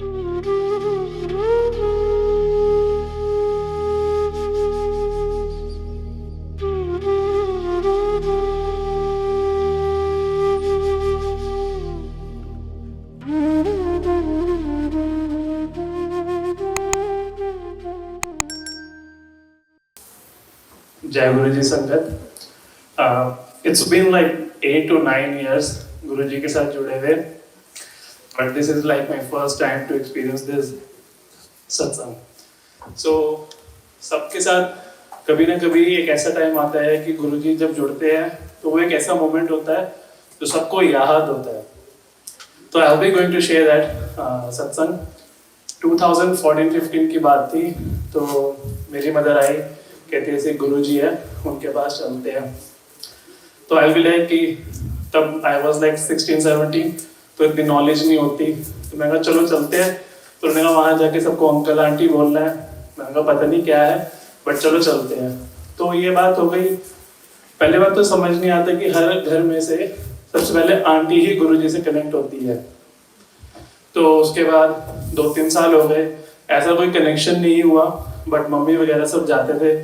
जय गुरु जी संगत। It's been like 8 to 9 years गुरु जी के साथ जुड़े हुए, but this is like my first time to experience this सत्संग। सो सबके साथ कभी ना कभी एक ऐसा टाइम आता है कि गुरु जी जब जुड़ते हैं तो वो एक ऐसा मोमेंट होता है जो सबको याद होता है। तो I will be going to share that सत्संग। 2014-15 की बात थी, तो मेरी मदर आई, कहते ऐसे गुरु जी है, उनके पास चलते हैं। तो आई विल लाइक कि तब आई वाज लाइक 16-17, तो इतनी नॉलेज नहीं होती, तो मैंने कहा चलो चलते हैं। तो उन्होंने कहा वहाँ जाके सबको अंकल आंटी बोलना है। मैंने कहा पता नहीं क्या है, बट चलो चलते हैं। तो ये बात हो गई। पहले बात तो समझ नहीं आता कि हर घर में से सबसे पहले आंटी ही गुरु जी से कनेक्ट होती है। तो उसके बाद 2-3 साल हो गए, ऐसा कोई कनेक्शन नहीं हुआ, बट मम्मी वगैरह सब जाते थे।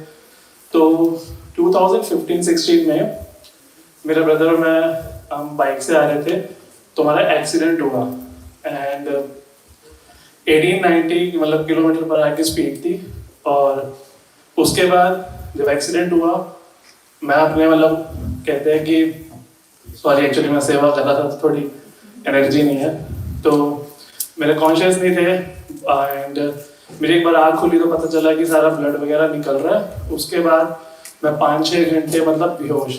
तो 2015-16 में मेरा ब्रदर और मैं हम बाइक से आ रहे थे, तो हमारा एक्सीडेंट हुआ एंड 18-19 मतलब किलोमीटर पर आगे स्पीड थी। और उसके बाद जब एक्सीडेंट हुआ, मैं अपने मतलब कहते हैं कि सॉरी एक्चुअली मैं सेवा कर रहा था, तो थोड़ी एनर्जी नहीं है, तो मेरे कॉन्शियस नहीं थे। एंड मेरी एक बार आँख खुली तो पता चला कि सारा ब्लड वगैरह निकल रहा है। उसके बाद मैं 5-6 घंटे मतलब बेहोश,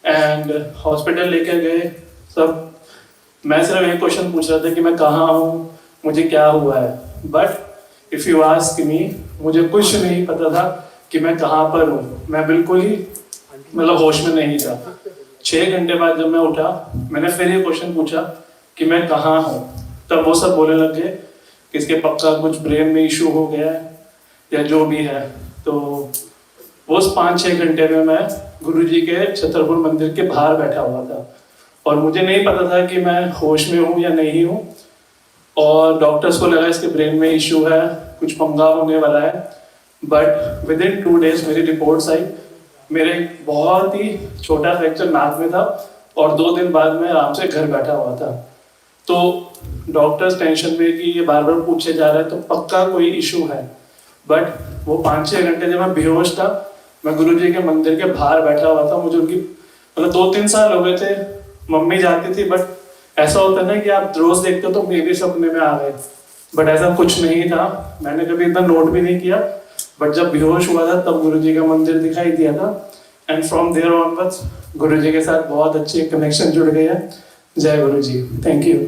एंड हॉस्पिटल लेके गए सब। मैं सिर्फ एक क्वेश्चन पूछ रहा था कि मैं कहाँ हूँ, मुझे क्या हुआ है। But if you ask me, मुझे कुछ नहीं पता था कि मैं कहाँ पर हूँ। मैं बिल्कुल ही मतलब होश में नहीं था। 6 घंटे बाद जब मैं उठा, मैंने फिर ये क्वेश्चन पूछा कि मैं कहाँ हूँ। तब वो सब बोलने लग गए कि इसके पक्का कुछ ब्रेन में इशू हो गया है या जो भी है। तो वो उस 5-6 घंटे में मैं गुरुजी के छतरपुर मंदिर के बाहर बैठा हुआ था, और मुझे नहीं पता था कि मैं होश में हूँ या नहीं हूँ। और डॉक्टर्स को लगा इसके ब्रेन में इशू है, कुछ पंगा होने वाला है। बट विद इन 2 days मेरी रिपोर्ट्स आई। मेरे बहुत ही छोटा फ्रैक्चर नाक में था, और 2 दिन बाद मैं आराम से घर बैठा हुआ था। तो डॉक्टर्स टेंशन में कि ये बार बार पूछे जा रहा है तो पक्का कोई इशू है। बट वो 5-6 घंटे जब मैं बेहोश था, मैं गुरुजी के मंदिर के बाहर बैठा हुआ था। मुझे उनकी मतलब 2-3 साल हो गए थे, मम्मी जाती थी, बट ऐसा होता है ना कि आप रोज देखते हो तो मेरे सपने में आ गए, बट ऐसा कुछ नहीं था। मैंने कभी इतना नोट भी नहीं किया, बट जब बेहोश हुआ था तब गुरुजी का मंदिर दिखाई दिया था। एंड फ्रॉम देयर ऑनवर्ड्स गुरुजी के साथ बहुत अच्छे कनेक्शन जुड़ गए हैं। जय गुरु जी, थैंक यू।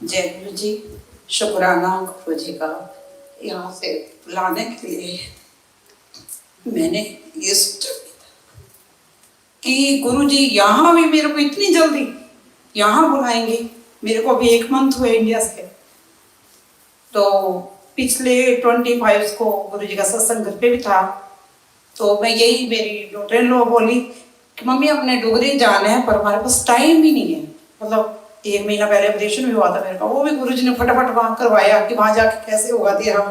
जय गुरु जी, शुक्राना गुरु जी का यहाँ से लाने के लिए। मैंने ये सोचा कि गुरु जी यहाँ भी मेरे को इतनी जल्दी यहाँ बुलाएंगे। मेरे को अभी 1 मंथ हुए इंडिया से, तो पिछले 25 को गुरु जी का सत्संग घर पे भी था। तो मैं यही, मेरी डॉटर इन लॉ बोली कि मम्मी अपने डुगरी जाना है, पर हमारे पास टाइम ही नहीं है। मतलब 1 महीना पहले ऑपरेशन भी हुआ था मेरे का, वो भी गुरुजी ने फटाफट वहाँ करवाया कि वहाँ जाके कैसे होगा तेरा,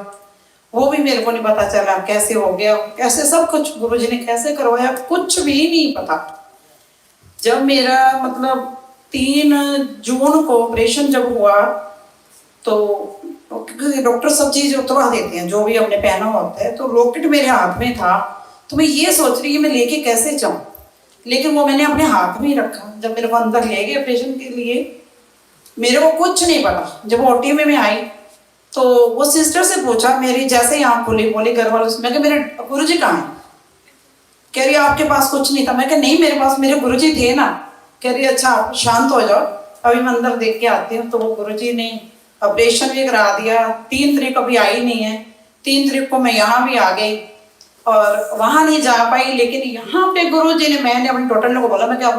वो भी मेरे को नहीं पता चला कैसे हो गया, कैसे सब कुछ गुरुजी ने कैसे करवाया, कुछ भी नहीं पता। जब मेरा मतलब 3 जून को ऑपरेशन जब हुआ, तो डॉक्टर सब चीज उतरवा देते हैं जो भी हमने पहना होता है। तो लॉकेट मेरे हाथ में था, तो मैं ये सोच रही कि मैं लेके कैसे जाऊं, लेकिन वो मैंने अपने हाथ में ही रखा। जब मेरे को अंदर ले गए ऑपरेशन के लिए, मेरे को कुछ नहीं पता। जब ओटी में मैं आई तो वो सिस्टर से पूछा, मेरी जैसे ही आँख खुली, बोली घर वालों से, मैं कहा मेरे गुरुजी कहाँ हैं? कह रही आपके पास कुछ नहीं था। मैं कहा नहीं, मेरे पास मेरे गुरुजी थे ना। कह रही अच्छा शांत हो जाओ, अभी मैं अंदर देख के आती हूँ। तो वो गुरुजी ने ऑपरेशन भी करा दिया। 3 तारीख अभी आई नहीं है, 3 तारीख को मैं यहाँ भी आ गई और वहाँ नहीं जा पाई। लेकिन यहाँ पे गुरुजी ने, मैंने अपने डॉटर को बोला, मैं क्या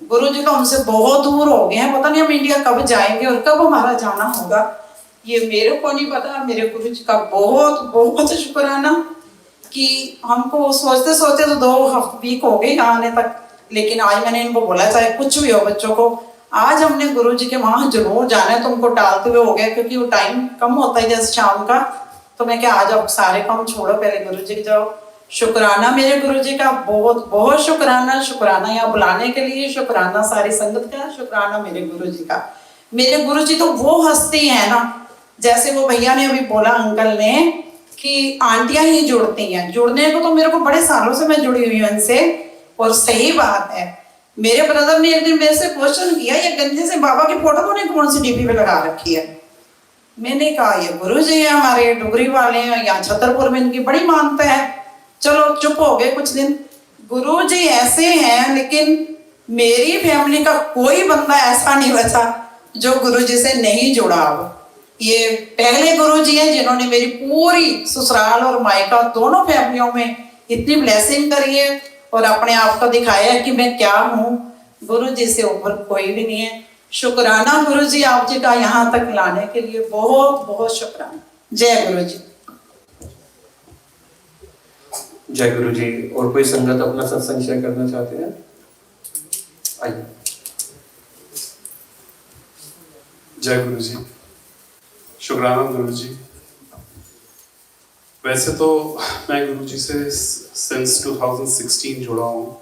गुरुजी तो हमसे बहुत दूर हो गए हैं, पता नहीं हम इंडिया कब जाएंगे और कब हमारा जाना होगा, ये मेरे को नहीं पता। मेरे गुरुजी का बहुत बहुत शुक्राना। कि हमको सोचते सोचते तो 2 वीक हो गए यहाँ आने तक, लेकिन आज मैंने इनको बोला चाहे कुछ भी हो बच्चों को, आज हमने गुरुजी के वहां जरूर जाना है। तुमको टालते हुए हो गया क्योंकि वो टाइम कम होता है जैसे शाम का, तो मैं क्या आज आप सारे काम छोड़ो, पहले गुरुजी के जाओ। शुक्राना मेरे गुरुजी का, बहुत बहुत शुक्राना। शुक्राना यहाँ बुलाने के लिए, शुक्राना सारी संगत का, शुक्राना मेरे गुरुजी का। मेरे गुरुजी तो वो हस्ती है ना, जैसे वो भैया ने अभी बोला अंकल ने कि आंटियां ही जुड़ती हैं। जुड़ने को तो मेरे को बड़े सालों से मैं जुड़ी हुई हूँ इनसे, और सही बात है। मेरे ब्रदर ने एक दिन मेरे से क्वेश्चन किया, ये गंजे से बाबा की फोटो तूने कौन सी डीपी पे लगा रखी है? मैंने कहा ये गुरुजी है हमारे डुगरी वाले हैं, यहाँ छतरपुर में इनकी बड़ी मानता है। चलो चुप हो गए कुछ दिन। गुरुजी ऐसे हैं, लेकिन मेरी फैमिली का कोई बंदा ऐसा नहीं बचा जो गुरुजी से नहीं जुड़ा। अब ये पहले गुरुजी हैं जिन्होंने मेरी पूरी ससुराल और मायका दोनों फैमिलियों में इतनी ब्लेसिंग करी है और अपने आप को दिखाया है कि मैं क्या हूँ। गुरुजी से ऊपर कोई भी नहीं है। शुक्राना गुरुजी आप जी का यहाँ तक लाने के लिए, बहुत बहुत शुक्राना। जय गुरुजी। जय गुरु जी। और कोई संगत अपना सत्संग शेयर करना चाहते हैं? आइए। जय गुरु जी। शुक्राना गुरु जी। वैसे तो मैं गुरु जी से सिंस 2016 जुड़ा हूँ,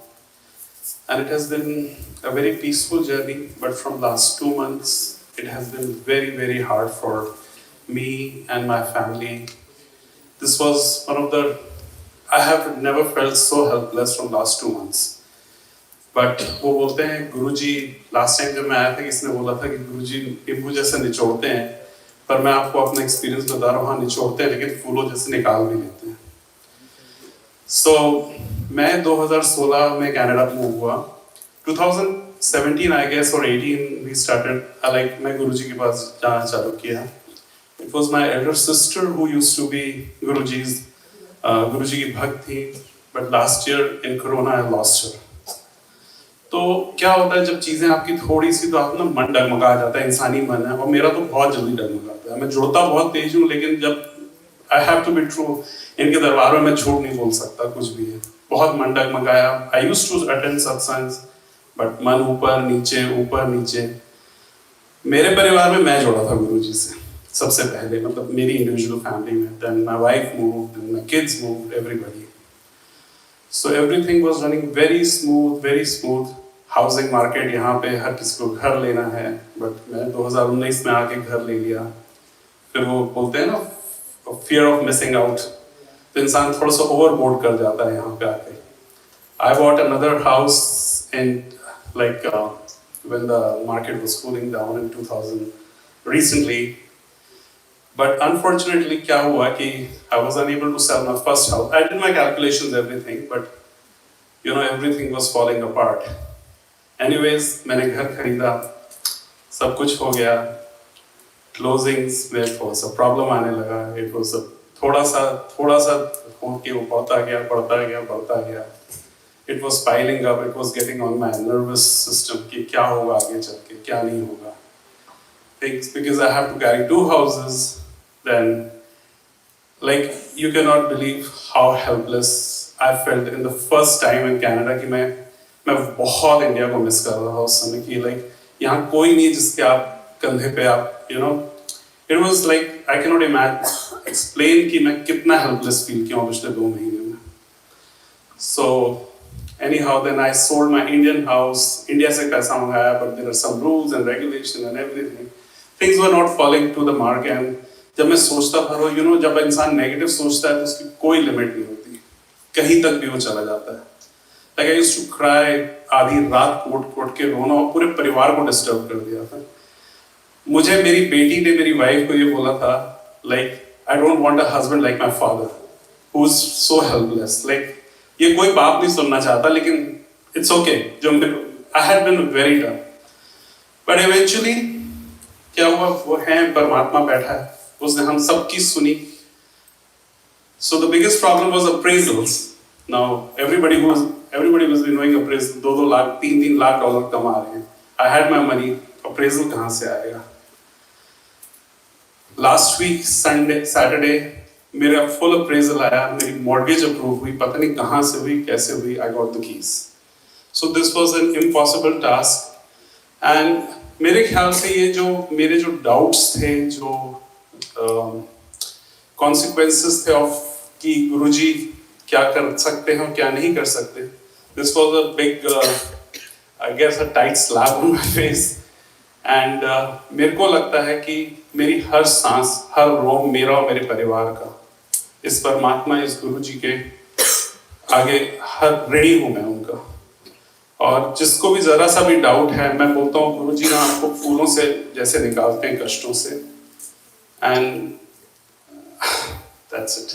and it has been a very peaceful journey, but from last 2 months it has been very hard for me and my family. This was one of the, I have never felt so helpless from last 2 months. But वो बोलते हैं गुरुजी, last time जब मैं आया था किसने बोला था कि गुरुजी नींबू जैसे निचोड़ते हैं, पर मैं आपको अपना एक्सपीरियंस बता रहा हूँ, हाँ निचोड़ते हैं लेकिन फूलों जैसे निकाल भी लेते हैं। सो मैं 2016 में कनाडा मूव हुआ। 2017 आई गेस और 18 वी स्टार्टेड लाइक मैं गुरुजी के पास जाना चालू किया। It was my elder sister who used to be Guruji की भक्त थी, but last year in corona I lost her. तो क्या होता है जब चीजें आपकी थोड़ी सी, तो आप ना मन डगमगा जाता है, इंसानी मन है, और मेरा तो बहुत जल्दी डगमगाता है। मैं जुड़ता बहुत तेज हूँ, लेकिन जब I have to be true, इनके दरबार में मैं झूठ नहीं बोल सकता कुछ भी है। बहुत मन डगमगाया। I used to attend satsangs, but मन ऊपर नीचे। मेरे परिवार में मैं जुड़ा था गुरुजी से सबसे पहले, मतलब मेरी इंडिविजुअल फैमिली में। Then my wife moved, then my kids moved, everybody. So everything was running very smooth. Housing market यहाँ पे हर किसी को घर लेना है, बट मैं 2019 में आके घर ले लिया। फिर वो बोलते हैं ना फियर ऑफ मिसिंग आउट, तो इंसान थोड़ा सा ओवरबोर्ड कर जाता है यहाँ पे आके। I bought another house in like when the market was cooling down in 2000 recently, but unfortunately क्या हुआ कि I was unable to sell my first house. I did my calculations, everything, but you know everything was falling apart. Anyways, मैंने घर खरीदा, सब कुछ हो गया। Closings में थोड़ा सा प्रॉब्लम आने लगा। It was थोड़ा सा हो के वो बढ़ता गया। It was piling up. It was getting on my nervous system कि क्या होगा आगे चल के, क्या नहीं होगा। Things, because I have to carry 2 houses, then like you cannot believe how helpless I felt in the first time in Canada कि मैं बहुत इंडिया को मिस कर रहा था उस समय कि like यहाँ कोई नहीं जिसके आप कंधे पे आप you know it was like I cannot imagine explain कि मैं कितना helpless feel किया हूँ पिछले 2 महीने में। So anyhow, then I sold my Indian house. India से पैसा मंगाया, but there are some rules and regulations and everything. Things were not falling to the mark, and जब मैं सोचता था, you know, जब इंसान नेगेटिव सोचता है तो उसकी कोई लिमिट नहीं होती, कहीं तक भी वो चला जाता है। Like I used to cry, आधी रात कोट के रोना, और पूरे परिवार को डिस्टर्ब कर दिया था। मुझे मेरी बेटी ने मेरी वाइफ को ये बोला था, like I don't want a husband like my father, who's so helpless. Like ये कोई बाप नहीं सुनना चाहता, लेकिन इट्स ओके। जो I had been very tough, but eventually क्या हुआ, वो है परमात्मा बैठा है, उसने हम सबकी सुनी। So the biggest problem was appraisals. Now everybody was doing appraisal, 2-2 lakh 3-3 lakh dollar कमा रहे हैं। I had my money, appraisal कहाँ से आएगा? लास्ट वीक सैटरडे मेरा फुल अप्रेजल आया, मेरी मॉर्गेज अप्रूव हुई, पता नहीं कहाँ से हुई, कैसे हुई, I got the keys. So this was an impossible task. And मेरे ख्याल से ये जो मेरे जो डाउट्स थे, जो कॉन्सिक्वेंसेस थे ऑफ कि गुरुजी क्या कर सकते हैं और क्या नहीं कर सकते, this was a big I guess a tight slap on my face. And मेरे को लगता है कि मेरी हर सांस, हर रोम मेरा और मेरे परिवार का इस परमात्मा, इस गुरु जी के आगे हर ऋणी हूं मैं उनका। और जिसको भी जरा सा भी डाउट है, मैं बोलता हूँ गुरु जी ना आपको फूलों से जैसे निकालते हैं कष्टों से। And that's it.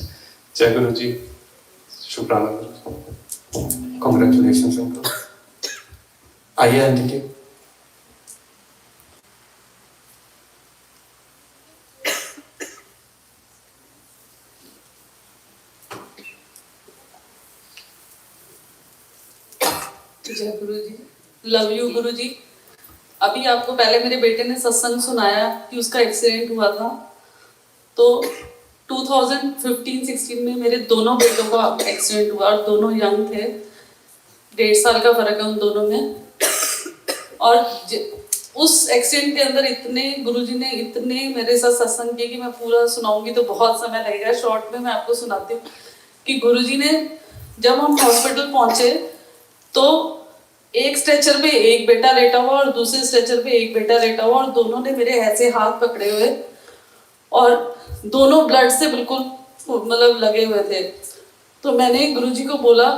जय गुरु जी, शुक्राना गुरु जी। Congratulation uncle. आइए आंटी जी। जय गुरु जी, लव यू गुरु जी। अभी आपको पहले मेरे बेटे ने सत्संग सुनाया कि उसका एक्सीडेंट हुआ था, तो 2015-16 में मेरे दोनों बेटों का एक्सीडेंट हुआ और दोनों यंग थे, 1.5 साल का फर्क है उन दोनों में। और उस एक्सीडेंट के अंदर इतने गुरुजी ने इतने मेरे साथ सत्संग किए कि मैं पूरा सुनाऊंगी तो बहुत समय लगेगा। शॉर्ट में मैं आपको सुनाती हूँ कि गुरुजी ने, जब हम हॉस्पिटल पहुंचे तो एक स्ट्रेचर पे एक बेटा लेटा हुआ और दूसरे स्ट्रेचर पे एक बेटा लेटा हुआ, और दोनों ने मेरे ऐसे हाथ पकड़े हुए और दोनों ब्लड से बिल्कुल मतलब लगे हुए थे। तो मैंने गुरुजी को बोला,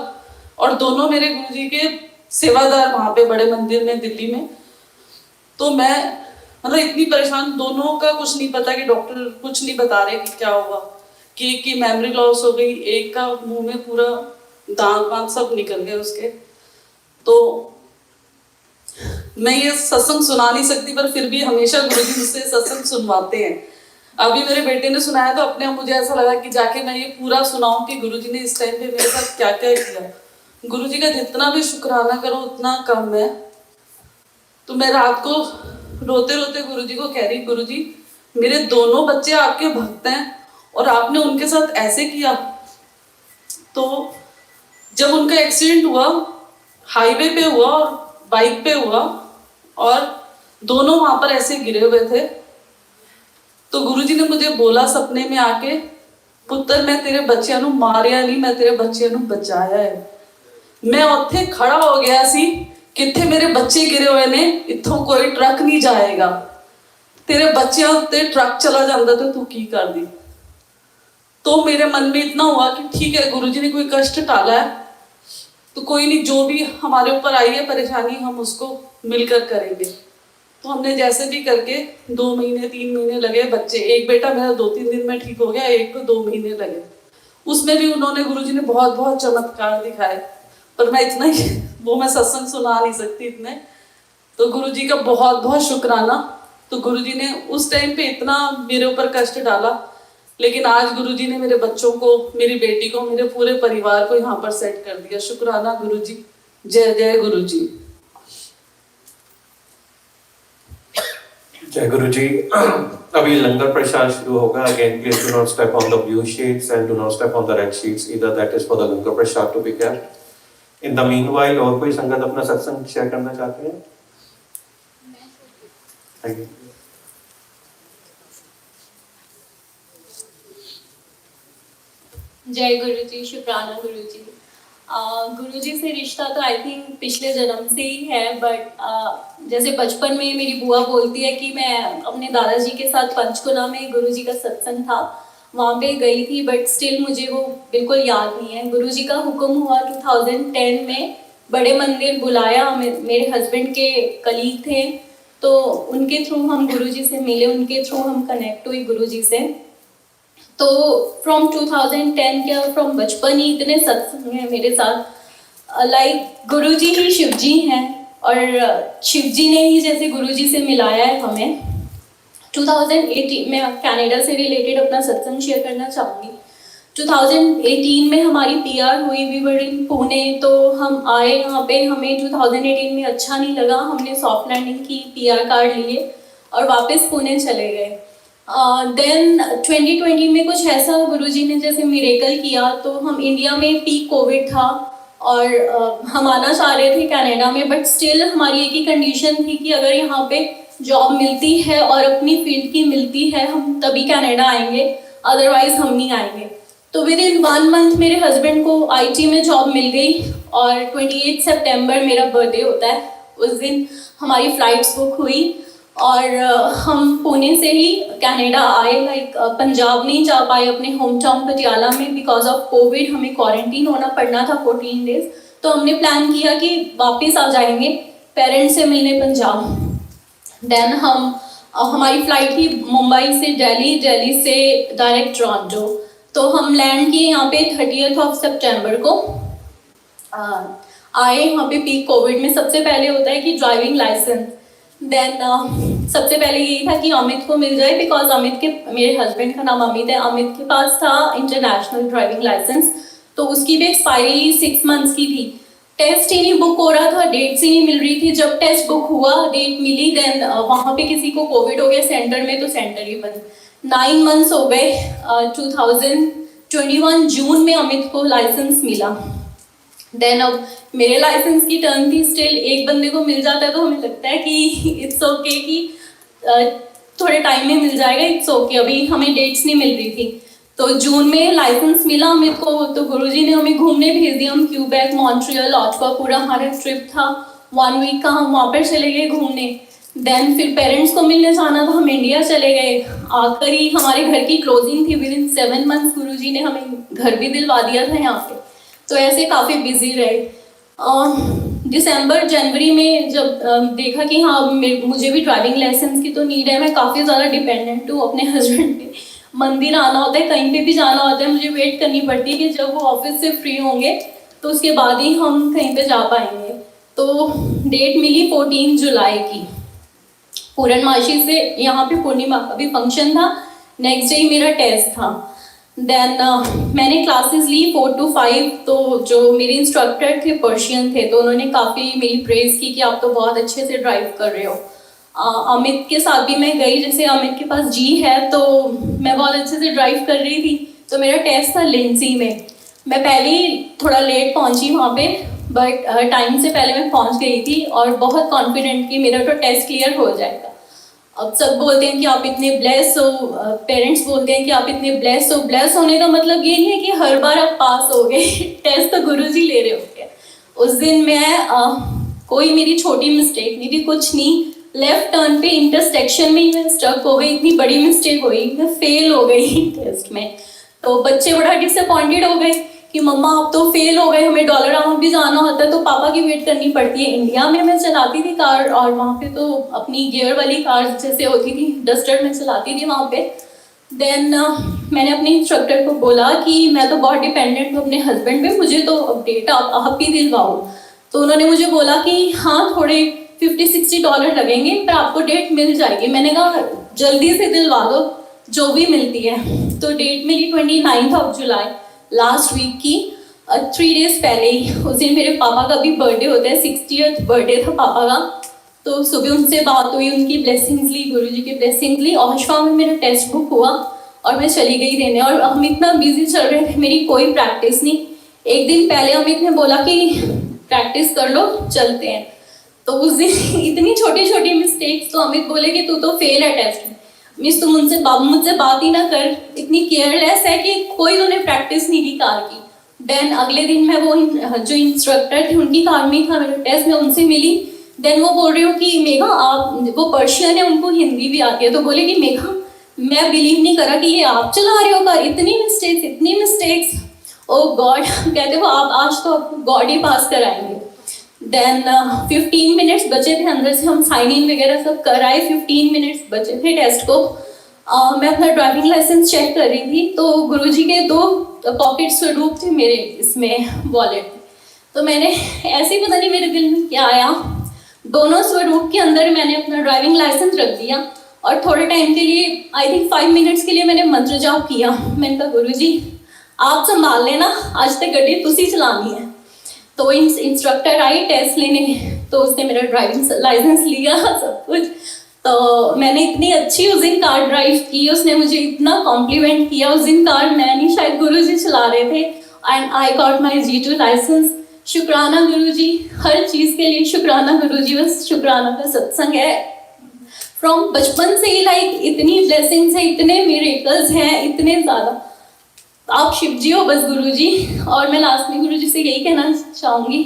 और दोनों मेरे गुरुजी के सेवादार वहाँ पे बड़े मंदिर में दिल्ली में। तो मैं मतलब इतनी परेशान, दोनों का कुछ नहीं पता कि डॉक्टर कुछ नहीं बता रहे कि क्या हुआ, कि एक की मेमोरी लॉस हो गई, एक का मुंह में पूरा दांत वांत सब निकल गए उसके। तो मैं ये सत्संग सुना नहीं सकती, पर फिर भी हमेशा गुरुजी मुझसे सत्संग सुनवाते हैं। अभी मेरे बेटे ने सुनाया तो अपने आप मुझे ऐसा लगा कि जाके मैं ये पूरा सुनाऊं कि गुरुजी ने इस टाइम पे मेरे साथ क्या क्या किया। गुरुजी का जितना भी शुक्राना करो उतना कम है। तो मैं रात को रोते रोते गुरुजी को कह रही, गुरुजी मेरे दोनों बच्चे आपके भक्त हैं और आपने उनके साथ ऐसे किया। तो जब उनका एक्सीडेंट हुआ, हाईवे पे हुआ और बाइक पे हुआ, और दोनों वहां पर ऐसे गिरे हुए थे। तो गुरुजी ने मुझे बोला सपने में आके, पुत्र मैं तेरे बच्चियां नू मारिया नहीं, मैं तेरे बच्चियां नू बचाया है। मैं उत्थे खड़ा हो गया सी, किथे मेरे बच्चे गिरे हुए ने, इत्थों कोई ट्रक नहीं जाएगा, तेरे बच्चियां उत्ते ट्रक चला जाता तो तू की कर दी। तो मेरे मन में इतना हुआ कि ठीक है, गुरुजी ने कोई कष्ट टाला है तो कोई नहीं, जो भी हमारे ऊपर आई है परेशानी हम उसको मिलकर करेंगे। तो हमने जैसे भी करके 2 महीने 3 महीने लगे, बच्चे, एक बेटा मेरा 2-3 दिन में ठीक हो गया, एक को 2 महीने लगे। उसमें भी उन्होंने, गुरुजी ने बहुत बहुत चमत्कार दिखाए, पर मैं इतना ही, वो मैं सत्संग सुना नहीं सकती इतने। तो गुरुजी का बहुत बहुत शुक्राना। तो गुरुजी ने उस टाइम पे इतना मेरे ऊपर कष्ट डाला, लेकिन आज गुरुजी ने मेरे बच्चों को, मेरी बेटी को, मेरे पूरे परिवार को यहाँ पर सेट कर दिया। शुक्राना गुरुजी, जय जय गुरुजी। जय गुरु जी। अभी लंगर प्रसाद शुरू होगा। Again please do not step on the blue sheets and do not step on the red sheets, either that is for the langar prasad to be kept. In the meanwhile और कोई संगत अपना सत्संग शेयर करना चाहते हैं? Thank you. जय गुरु जी, शुक्राना गुरु जी। गुरु जी से रिश्ता तो आई थिंक पिछले जन्म से ही है, बट जैसे बचपन में मेरी बुआ बोलती है कि मैं अपने दादाजी के साथ पंचकुला में गुरु जी का सत्संग था, वहाँ पे गई थी, बट स्टिल मुझे वो बिल्कुल याद नहीं है। गुरु जी का हुक्म हुआ 2010 में, बड़े मंदिर बुलाया, मेरे हस्बैंड के कलीग थे, तो उनके थ्रू हम गुरु जी से मिले, उनके थ्रू हम कनेक्ट हुई गुरु जी से। तो फ्रॉम 2010 क्या, फ्रॉम बचपन ही इतने सत्संग हैं मेरे साथ, लाइक गुरु जी ही शिव जी हैं, और शिव जी ने ही जैसे गुरु जी से मिलाया है हमें। 2018 में कनाडा से रिलेटेड अपना सत्संग शेयर करना चाहूँगी। 2018 में हमारी PR हुई, वी वर इन पुणे, तो हम आए यहाँ पे, हमें 2018 में अच्छा नहीं लगा, हमने सॉफ्ट लैंडिंग की, PR कार्ड लिए और वापस पुणे चले गए। देन 2020 में कुछ ऐसा गुरुजी ने जैसे मिरेकल किया, तो हम इंडिया में पीक कोविड था और हम आना चाह रहे थे कनाडा में, बट स्टिल हमारी एक ही कंडीशन थी कि अगर यहाँ पे जॉब मिलती है और अपनी फील्ड की मिलती है हम तभी कनाडा आएंगे, अदरवाइज हम नहीं आएंगे। तो विद इन 1 मंथ मेरे हस्बैंड को आईटी में जॉब मिल गई और 28 सितंबर मेरा बर्थडे होता है, उस दिन हमारी फ्लाइट्स बुक हुई और हम पुणे से ही कनाडा आए। लाइक पंजाब नहीं जा पाए अपने होम टाउन पटियाला में, बिकॉज ऑफ कोविड हमें क्वारंटीन होना पड़ना था 14 डेज। तो हमने प्लान किया कि वापस आ जाएंगे पेरेंट्स से मिलने पंजाब। देन हमारी फ्लाइट थी मुंबई से दिल्ली, दिल्ली से डायरेक्ट टोरंटो। तो हम लैंड किए यहाँ पे 30 सितंबर को। आए यहाँ पे पीक कोविड में सबसे पहले होता है कि ड्राइविंग लाइसेंस। देन सबसे पहले यही था कि अमित को मिल जाए, बिकॉज अमित के, मेरे हस्बैंड का नाम अमित है, अमित के पास था इंटरनेशनल ड्राइविंग लाइसेंस, तो उसकी भी एक्सपायरी 6 मंथ्स की थी। टेस्ट ही नहीं बुक हो रहा था, डेट्स ही नहीं मिल रही थी। जब टेस्ट बुक हुआ, डेट मिली, देन वहाँ पे किसी को कोविड हो गया सेंटर में, तो सेंटर ही बंद। 9 मंथ्स हो गए। 2021 जून में अमित को लाइसेंस मिला। देन अब मेरे लाइसेंस की टर्न थी, स्टिल एक बंदे को मिल जाता है तो हमें लगता है कि इट्स ओके कि थोड़े टाइम में मिल जाएगा, इट्स ओके। अभी हमें डेट्स नहीं मिल रही थी, तो जून में लाइसेंस मिला अमित को। तो गुरुजी ने हमें घूमने भेज दिया। हम क्यूबेक, मॉन्ट्रियल, ऑटवा, पूरा हमारा ट्रिप था 1 वीक का, हम वहाँ पर चले गए घूमने। देन फिर पेरेंट्स को मिलने जाना था, हम इंडिया चले गए। आकर ही हमारे घर की क्लोजिंग थी, विद इन 7 मंथ्स गुरुजी ने हमें घर भी दिलवा दिया था यहाँ पे। तो ऐसे काफ़ी बिजी रहे। दिसंबर जनवरी में जब देखा कि हाँ मुझे भी ड्राइविंग लाइसेंस की तो नीड है, मैं काफ़ी ज़्यादा डिपेंडेंट हूँ अपने हस्बैंड पे। मंदिर आना होता है, कहीं पे भी जाना होता है, मुझे वेट करनी पड़ती है कि जब वो ऑफिस से फ्री होंगे तो उसके बाद ही हम कहीं पे जा पाएंगे। तो डेट मिली 14 जुलाई की। पूर्णमासी से यहाँ पे पूर्णिमा का भी फंक्शन था, नेक्स्ट डे मेरा टेस्ट था। देन मैंने क्लासेस ली 4 to 5। तो जो मेरे इंस्ट्रक्टर थे पर्शियन थे, तो उन्होंने काफ़ी मेरी प्रेज़ की कि आप तो बहुत अच्छे से ड्राइव कर रहे हो। अमित के साथ भी मैं गई, जैसे अमित के पास जी है तो मैं बहुत अच्छे से ड्राइव कर रही थी। तो मेरा टेस्ट था लिंसी में। मैं पहले ही थोड़ा लेट पहुंची वहाँ पे, बट टाइम से पहले मैं पहुंच गई थी और बहुत कॉन्फिडेंट कि मेरा तो टेस्ट क्लियर हो जाएगा। अब सब बोलते हैं कि आप इतने ब्लेस हो, पेरेंट्स बोलते हैं कि आप इतने ब्लेस हो। ब्लेस होने का मतलब ये नहीं है कि हर बार आप पास हो गए, टेस्ट तो गुरुजी ले रहे होते हैं। उस दिन मैं कोई मेरी छोटी मिस्टेक नहीं थी, कुछ नहीं, लेफ्ट टर्न पे इंटरसेक्शन में ही मैं स्टक हो गई। इतनी बड़ी मिस्टेक हुई, मैं फेल हो गई टेस्ट में। तो बच्चे बड़ा डिसअपॉइंटेड हो गए कि मम्मा आप तो फेल हो गए, हमें डॉलर अमाउंट भी जाना होता है तो पापा की वेट करनी पड़ती है। इंडिया में मैं चलाती थी कार, और वहाँ पे तो अपनी गियर वाली कार जैसे होती थी, डस्टर में चलाती थी वहाँ पे। देन मैंने अपने इंस्ट्रक्टर को बोला कि मैं तो बहुत डिपेंडेंट हूँ अपने हस्बैंड पे, मुझे तो अपडेट आप ही दिलवाओ। तो उन्होंने मुझे बोला कि हाँ थोड़े $50-60 लगेंगे, पर आपको डेट मिल जाएगी। मैंने कहा जल्दी से दिलवा दो जो भी मिलती है। तो डेट मिली 29 जुलाई, लास्ट वीक की, 3 डेज पहले ही। उस दिन मेरे पापा का भी बर्थडे होता है, 60th बर्थडे था पापा का। तो सुबह उनसे बात हुई, उनकी ब्लेसिंग्स ली, गुरुजी की ब्लेसिंग्स ली। ओशवा में मेरा टेस्ट बुक हुआ और मैं चली गई देने। और हम इतना बिजी चल रहे थे, मेरी कोई प्रैक्टिस नहीं। एक दिन पहले अमित ने बोला कि प्रैक्टिस कर लो, चलते हैं। तो उस दिन इतनी छोटी छोटी मिस्टेक्स, तो अमित बोले कि तू तो फेल है टेस्ट में, मिस तुम मुझसे बात ही ना कर, इतनी केयरलेस है कि कोई उन्होंने प्रैक्टिस नहीं की कार की। देन अगले दिन मैं वो जो इंस्ट्रक्टर थे उनकी कार में था मेरा टेस्ट, मैं उनसे मिली। देन वो बोल रही हूँ कि मेघा आप, वो पर्शियन है, उनको हिंदी भी आती है, तो बोले कि मेघा मैं बिलीव नहीं करा कि ये आप चला रहे हो कार, इतनी मिस्टेक्स। ओ गॉड, कहते वो आप आज तो गॉड ही पास कराएंगे। देन 15 मिनट्स बचे थे, अंदर से हम साइन इन वगैरह सब कराए। 15 मिनट्स बचे थे टेस्ट को। मैं अपना ड्राइविंग लाइसेंस चेक कर रही थी, तो गुरुजी के 2 पॉकेट स्वरूप थे मेरे इसमें वॉलेट में। तो मैंने ऐसे ही पता नहीं मेरे दिल में क्या आया, दोनों स्वरूप के अंदर मैंने अपना ड्राइविंग लाइसेंस रख दिया। और थोड़े टाइम के लिए, आई थिंक 5 मिनट्स के लिए मैंने मंत्र जाप किया। मैंने कहा गुरुजी आप संभाल लेना, आज तक गड्डी तुसी चलानी है। तो इंस्ट्रक्टर आई टेस्ट लेने, तो उसने मेरा ड्राइविंग लाइसेंस लिया सब कुछ। तो मैंने इतनी अच्छी उस दिन कार ड्राइव की, उसने मुझे इतना कॉम्प्लीमेंट किया। उस दिन कार मैं नहीं, शायद गुरुजी चला रहे थे, and I got my G2 licence. शुक्राना गुरुजी, हर चीज़ के लिए शुक्राना गुरुजी, बस शुक्राना का सत्संग है। फ्रॉम बचपन से ही लाइक इतनी ब्लेसिंग्स है, इतने मिरेकल्स हैं, इतने ज़्यादा। आप शिव जी हो बस गुरुजी। और मैं लास्ट में गुरुजी से यही कहना चाहूँगी,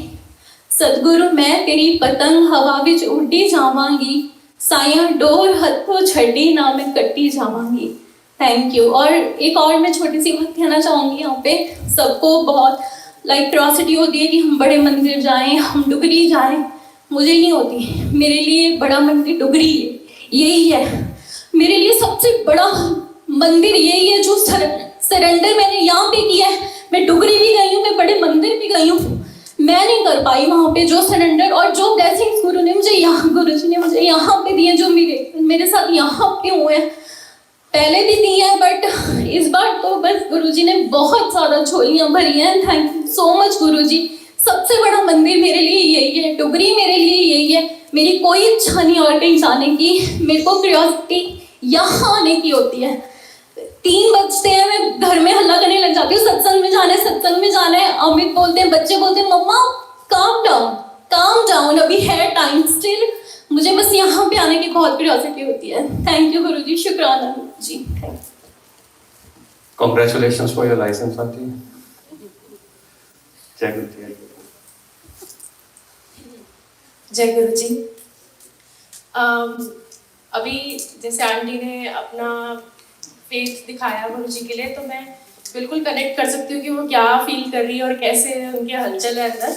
सतगुरु मैं तेरी पतंग हवा विच उड्डी जावांगी, साइया डोर हथों छड़ी ना मैं कट्टी जावांगी। Thank you. और एक और मैं छोटी सी बात कहना चाहूँगी, यहाँ पे सबको बहुत लाइक क्यूरियोसिटी होती है कि हम बड़े मंदिर जाएं, हम डुगरी जाएं। मुझे नहीं होती, मेरे लिए बड़ा मंदिर डुगरी है, यही है मेरे लिए सबसे बड़ा मंदिर, यही है जो सरेंडर मैंने यहाँ पे किया है। मैं डुगरी भी गई हूँ, मैं बड़े मंदिर भी गई हूँ, मैं नहीं कर पाई वहाँ पे जो सरेंडर और जो ब्लेसिंग्स गुरु ने मुझे यहाँ, गुरुजी ने मुझे यहाँ पे दिए, जो मेरे साथ यहाँ पे हुए हैं, पहले भी दी है बट इस बार तो बस गुरुजी ने बहुत ज़्यादा झोलियाँ भरी हैं। थैंक यू सो मच गुरुजी। सबसे बड़ा मंदिर मेरे लिए यही है, डुगरी मेरे लिए यही है। मेरी कोई इच्छा नहीं और कहीं जाने की, मेरे को क्यूरियोसिटी यहाँ आने की होती है। 3 बजते हैं, मैं घर में हल्ला करने लग जाती हूँ, सत्संग में जाना है, सत्संग में जाना है। अमित बोलते हैं, बच्चे बोलते हैं, मम्मा काम डाउन, अभी है टाइम स्टिल। मुझे बस यहाँ पे आने की बहुत क्यूरियोसिटी होती है। थैंक यू गुरुजी, शुक्राना जी, thank you. Congratulations for your license, auntie. जय गुरु जी। जय गुरु जी। अभी जैसे आंटी ने अपना फेथ दिखाया गुरु जी के लिए, तो मैं बिल्कुल कनेक्ट कर सकती हूँ कि वो क्या फील कर रही है और कैसे उनके हलचल है अंदर।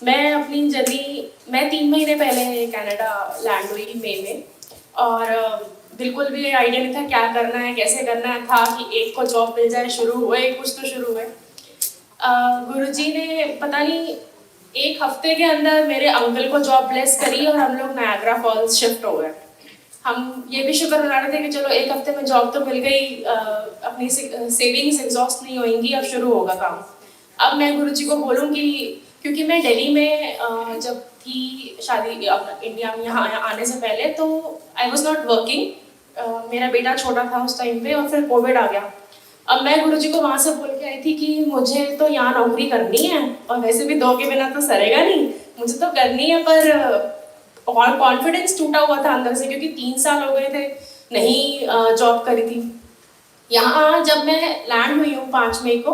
मैं अपनी जर्नी, मैं 3 महीने पहले कनाडा लैंड हुई मई में, और बिल्कुल भी आइडिया नहीं था क्या करना है, कैसे करना है। था कि एक को जॉब मिल जाए, शुरू हुए कुछ तो शुरू हुए। गुरुजी ने पता नहीं 1 हफ्ते के अंदर मेरे अंकल को जॉब ब्लेस करी और हम लोग नायग्रा फॉल्स शिफ्ट हो गए। हम ये भी शुक्र मना रहे थे कि चलो 1 हफ्ते में जॉब तो मिल गई, अपनी सेविंग्स एग्जॉस्ट नहीं होंगी, अब शुरू होगा काम। अब मैं गुरुजी को बोलूँगी, क्योंकि मैं दिल्ली में जब थी शादी इंडिया में यहाँ आने से पहले, तो आई वॉज नॉट वर्किंग। मेरा बेटा छोटा था उस टाइम पे और फिर कोविड आ गया। अब मैं गुरुजी को वहाँ से बोल के आई थी कि मुझे तो यहाँ नौकरी करनी है, और वैसे भी 2 के बिना तो सरेगा नहीं, मुझे तो करनी है। पर और कॉन्फिडेंस टूटा हुआ था अंदर से, क्योंकि 3 साल हो गए थे नहीं जॉब करी थी। यहाँ जब मैं लैंड हुई हूँ 5 मई को,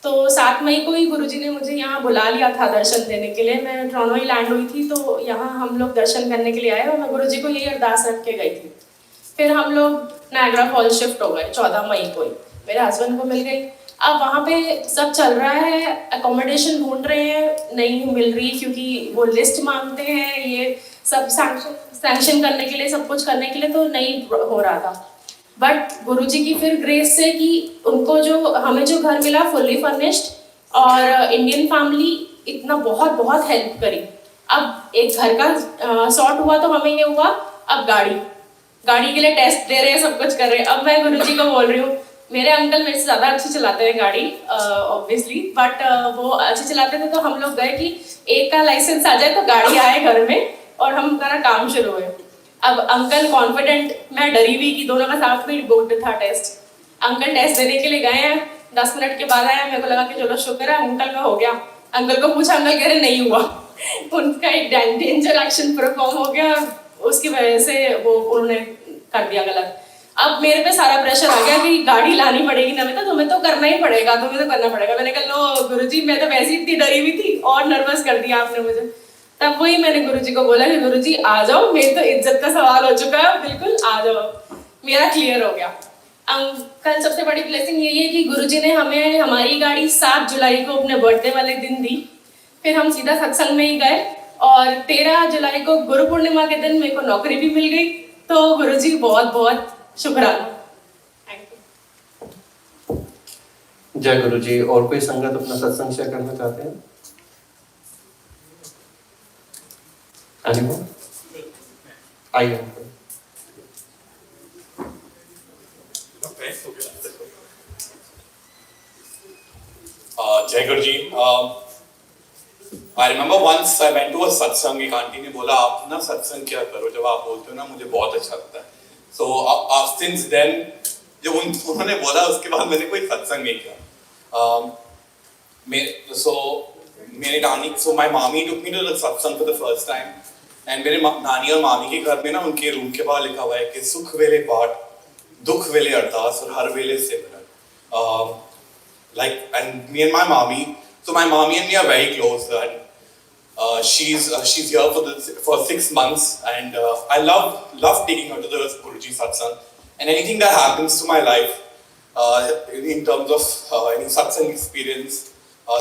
तो 7 मई को ही गुरुजी ने मुझे यहाँ बुला लिया था दर्शन देने के लिए। मैं टोरंटो ही लैंड हुई थी, तो यहाँ हम लोग दर्शन करने के लिए आए और मैं गुरुजी को यही अरदास रख के गई थी। फिर हम लोग नायग्रा फॉल्स शिफ्ट हो गए 14 मई को ही, मेरे हस्बैंड को मिल गई। अब वहाँ पे सब चल रहा है, अकोमोडेशन ढूंढ रहे हैं, नहीं मिल रही, क्योंकि वो लिस्ट मांगते हैं, ये सब सैंक्शन करने के लिए, सब कुछ करने के लिए, तो नहीं हो रहा था। बट गुरुजी की फिर ग्रेस से कि उनको जो हमें जो घर मिला फुल्ली फर्निश्ड और इंडियन फैमिली, इतना बहुत बहुत हेल्प करी। अब एक घर का सॉर्ट हुआ तो हमें ये हुआ, अब गाड़ी के लिए टेस्ट दे रहे हैं, सब कुछ कर रहे हैं। अब मैं गुरुजी को बोल रही हूँ, मेरे अंकल मेरे से ज़्यादा अच्छी चलाते हैं गाड़ी ऑब्वियसली, बट वो अच्छे चलाते थे, तो हम लोग गए कि एक का लाइसेंस आ जाए तो गाड़ी आए घर में और हम हमारा काम शुरू हुए। अब अंकल कॉन्फिडेंट, मैं डरी हुई कि दोनों का साथ में बोर्ड था टेस्ट। अंकल टेस्ट देने के लिए गए हैं, 10 मिनट के बाद आया, मेरे को लगा कि चलो शुक्र है अंकल का हो गया। अंकल को पूछा, अंकल कह रहे नहीं हुआ। उनका एक डेंजर एक्शन परफॉर्म हो गया, उसकी वजह से वो उन्होंने कर दिया गलत। अब मेरे पे सारा प्रेशर आ गया कि गाड़ी लानी पड़ेगी ना, मैं तुम्हें तो करना ही पड़ेगा, तुम्हें तो करना पड़ेगा। मैंने कहा लो गुरुजी, मैं तो वैसे ही इतनी डरी हुई थी और नर्वस कर दिया आपने मुझे। तब वही मैंने गुरुजी को बोला कि गुरुजी आ जाओ, मेरी तो इज्जत का सवाल हो चुका है, बिल्कुल आ जाओ, मेरा क्लियर हो गया। कल सबसे बड़ी ब्लेसिंग यही है कि गुरुजी ने हमें हमारी गाड़ी 7 जुलाई को अपने बर्थडे वाले दिन दी। फिर हम सीधा सत्संग में ही गए और 13 जुलाई को गुरु पूर्णिमा के दिन मेरे को नौकरी भी मिल गई। तो गुरुजी बहुत बहुत शुक्राना। Thank you. जय गुरु जी। और कोई संगत अपना सत्संग शेयर करना चाहते हैं? आइए। जय गुरु जी। I remember once I went to a satsang, एक आंटी ने बोला आप ना सत्संग क्या करो, जब आप बोलते हो ना मुझे बहुत अच्छा लगता है. So since then जब उन्होंने बोला उसके बाद मैंने कोई सत्संग नहीं किया. मेरे नानी, so my mommy took me to the satsang for the first time, and मेरे नानी और मामी के घर में ना उनके रूम के बाहर लिखा हुआ है कि सुख वेले पाठ, दुख वेले अरदास और हर वेले सिमरन. Like, and me and my mommy, so my mommy and me are very close, and she's here for 6 months, and I love taking her to the Guruji satsang, and anything that happens to my life in terms of any satsang experience,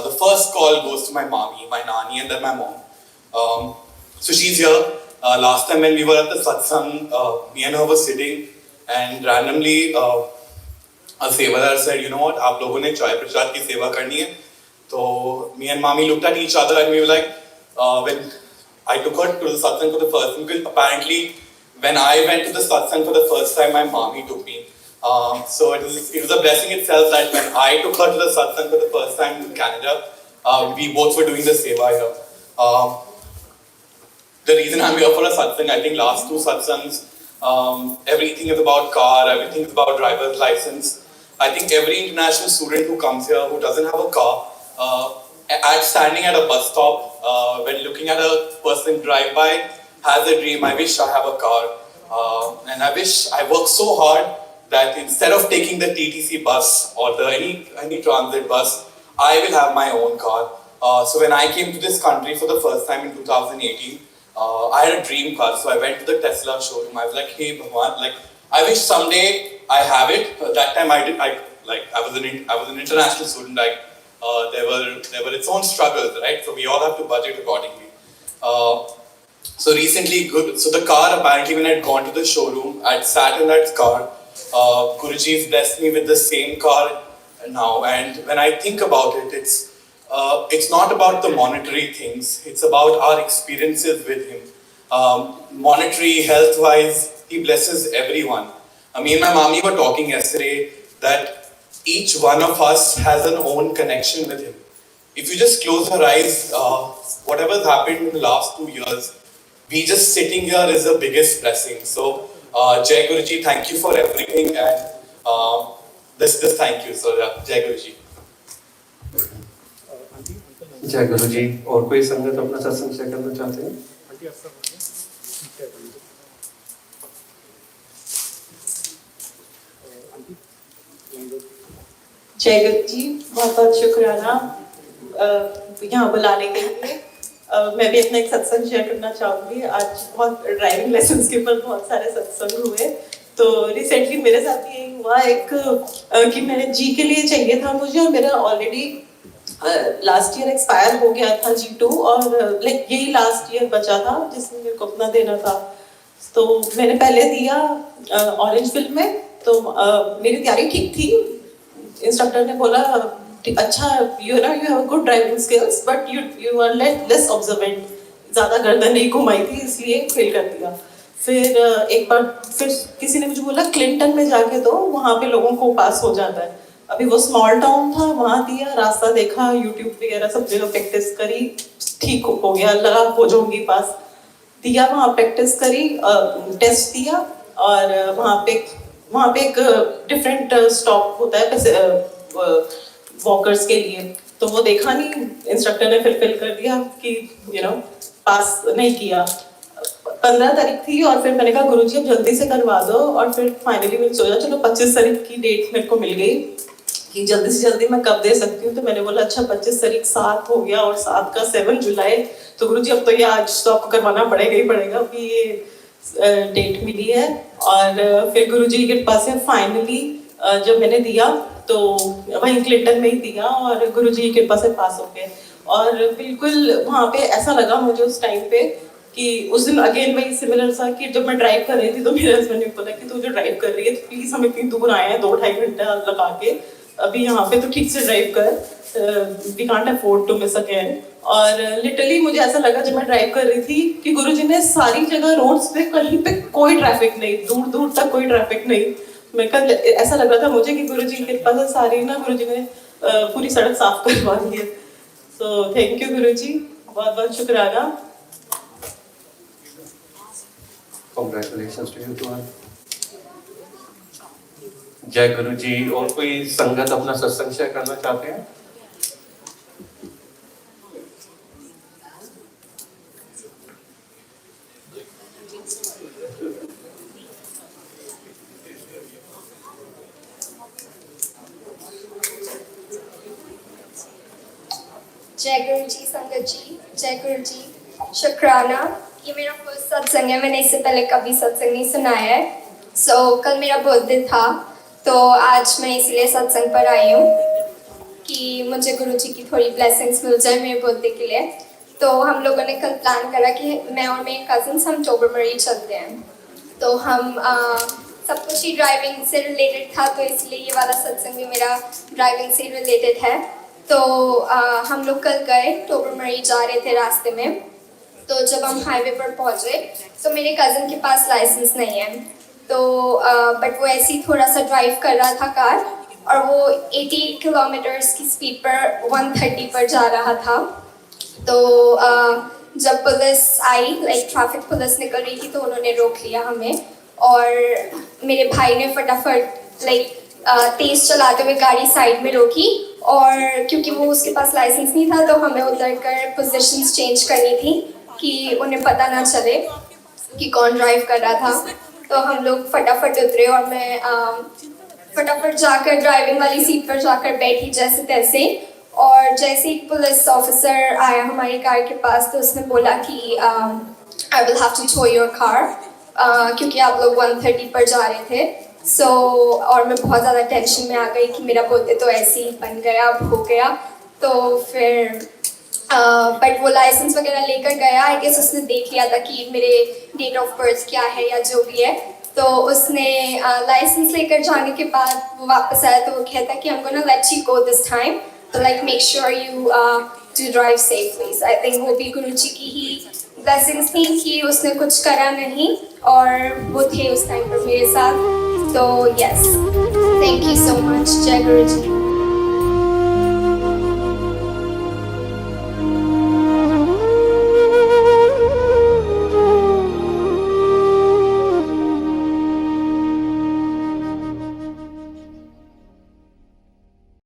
the first call goes to my mommy, my nani, and then my mom. So she's here. Last time when we were at the satsang, me and her were sitting, and randomly a सेवादार said, you know what, आप लोगों ने चाय प्रसाद की सेवा करनी है. तो me and mommy looked at each other and we were like, when I took her to the satsang for the first time, because apparently when I went to the satsang for the first time, my mommy took me. So it was a blessing itself that when I took her to the satsang for the first time in Canada, we both were doing the seva here. The reason I'm here for a satsang, I think last 2 satsangs, everything is about car, everything is about driver's license. I think every international student who comes here who doesn't have a car, standing at a bus stop, when looking at a person drive by, has a dream, I wish I have a car. And I wish I work so hard that instead of taking the TTC bus or any transit bus, I will have my own car. So when I came to this country for the first time in 2018, I had a dream car, so I went to the Tesla showroom. I was like, hey Bhagwan, like I wish someday I have it. That time I was an international student. Like there were its own struggles, right? So we all have to budget accordingly. So recently, so the car, apparently when I'd gone to the showroom, I'd sat in that car. Guruji's blessed me with the same car now, and when I think about it, it's not about the monetary things, it's about our experiences with him. Monetary, health-wise, he blesses everyone. Me and my mommy were talking yesterday that each one of us has an own connection with him. If you just close your eyes, whatever's happened in the last 2 years, we just sitting here is the biggest blessing. So, Jai Guruji, thank you for everything, and this thank you. So, yeah, Jai Guruji. जय गुरु जी. और कोई संगत अपना सत्संग शेयर करना चाहते हैं? जय गुरु जी, बहुत बहुत शुक्राना यहाँ बुलाने के लिए. मैं भी अपना एक सत्संग शेयर करना चाहूँगी. आज बहुत ड्राइविंग लेसन्स के ऊपर बहुत सारे सत्संग हुए. तो रिसेंटली मेरे साथ ये हुआ कि मैंने जी के लिए चाहिए था मुझे, और मेरा ऑलरेडी लास्ट ईयर एक्सपायर हो गया था G2, और लाइक यही लास्ट ईयर बचा था जिसमें मेरे को अपना देना था. तो मैंने पहले दिया ऑरेंज फिल्म में. तो मेरी तैयारी ठीक थी. इंस्ट्रक्टर ने बोला अच्छा you have good driving skills but you are less observant, ज़्यादा गर्दन नहीं घुमाई थी इसलिए फेल कर दिया. फिर एक बार फिर किसी ने मुझे बोला क्लिंटन में जाके दो, वहाँ पे लोगों को पास हो जाता है. अभी वो स्मॉल टाउन था, वहाँ दिया, रास्ता देखा, यूट्यूब वगैरह सब जगह प्रैक्टिस करी, ठीक हो गया, लगा हो जाऊंगी पास. दिया, वहाँ प्रैक्टिस करी, टेस्ट दिया, और वहाँ पे एक डिफरेंट स्टॉप होता है वॉकर्स के लिए. तो वो देखा नहीं, इंस्ट्रक्टर ने फिर फिल कर दिया कि पास नहीं किया. 15 तारीख थी, और फिर मैंने कहा गुरुजी अब जल्दी से करवा दो. और फिर फाइनली मैंने सोचा चलो 25 तारीख की डेट मेरे को मिल गई कि जल्दी से जल्दी मैं कब दे सकती हूँ. तो मैंने बोला अच्छा 25 तारीख 7 हो गया, और 7 का 7 जुलाई. तो गुरुजी अब तो ये आज तो आपको करवाना पड़ेगा ही पड़ेगा, अभी ये डेट मिली है. और फिर गुरुजी की कृपा से फाइनली जब मैंने दिया तो वहीं क्लिंटन में ही दिया, और गुरुजी की कृपा से पास हो गए. और बिल्कुल वहाँ पे ऐसा लगा मुझे उस टाइम पे कि उस दिन अगेन वही सिमिलर सा कि जब मैं ड्राइव कर रही थी तो मेरे हस्बैंड ने बोला कि तू जो ड्राइव कर रही है तो प्लीज़ हम इतनी दूर आए हैं 2-2.5 घंटा लगा के, अभी यहाँ पे तो ठीक से ड्राइव कर, we can't afford to miss again. और लिटरली मुझे ऐसा लगा जब मैं ड्राइव कर रही थी कि गुरुजी ने सारी जगह रोड्स पे कहीं पे कोई ट्रैफिक नहीं, दूर दूर तक कोई ट्रैफिक नहीं. मैं कल ऐसा लग रहा था मुझे कि गुरुजी की कृपा से सारी ना गुरुजी ने पूरी सड़क साफ करवा दी है. सो थैंक यू गुरुजी, बहुत बहुत शुक्राना। Congratulations to you too. जय गुरु जी। और कोई संगत अपना सत्संग शेयर करना चाहते हैं? जय गुरु जी, संगत जी, जय गुरु जी, शुक्राना। ये मेरा फर्स्ट सत्संग है, मैंने इससे पहले कभी सत्संग नहीं सुनाया है। कल मेरा बर्थडे था, तो आज मैं इसलिए सत्संग पर आई हूँ कि मुझे गुरु जी की थोड़ी ब्लेसिंग्स मिल जाए मेरे बर्थडे के लिए। तो हम लोगों ने कल प्लान करा कि मैं और मेरे कज़न्स हम टोबरमरी चलते हैं। तो हम सब कुछ ही ड्राइविंग से रिलेटेड था, तो इसलिए ये वाला सत्संग भी मेरा ड्राइविंग से रिलेटेड है। तो हम लोग कल गए, टोबरमरी जा रहे थे रास्ते में। तो जब हम हाईवे पर पहुंचे तो मेरे कज़न के पास लाइसेंस नहीं है, तो बट वो ऐसे ही थोड़ा सा ड्राइव कर रहा था कार, और वो 80 किलोमीटर्स की स्पीड पर 130 पर जा रहा था। तो जब पुलिस आई, लाइक ट्रैफिक पुलिस निकल रही थी, तो उन्होंने रोक लिया हमें, और मेरे भाई ने फटाफट लाइक तेज़ चलाते हुए गाड़ी साइड में रोकी, और क्योंकि वो उसके पास लाइसेंस नहीं था तो हमें उतर कर पोजीशंस चेंज करनी थी कि उन्हें पता ना चले कि कौन ड्राइव कर रहा था। तो हम लोग फटाफट उतरे और मैं फटाफट जाकर ड्राइविंग वाली सीट पर जाकर बैठी जैसे तैसे, और जैसे ही पुलिस ऑफिसर आया हमारी कार के पास, तो उसने बोला कि I will have to tow your car, क्योंकि आप लोग 130 पर जा रहे थे। और मैं बहुत ज़्यादा टेंशन में आ गई कि मेरा बर्थडे तो ऐसे ही बन गया, अब हो गया। तो फिर बट वो लाइसेंस वगैरह लेकर गया। आई गेस उसने देख लिया था कि मेरे डेट ऑफ बर्थ क्या है या जो भी है। तो उसने लाइसेंस लेकर जाने के बाद वो वापस आया, तो वो कहता कि I am gonna let you go this time, तो like make sure you do drive safely. I think वो भी गुरु जी की ही ब्लेसिंग्स थी कि उसने कुछ करा नहीं, और वो थे उस टाइम पर मेरे साथ। तो yes, thank you so much. जय गुरु जी।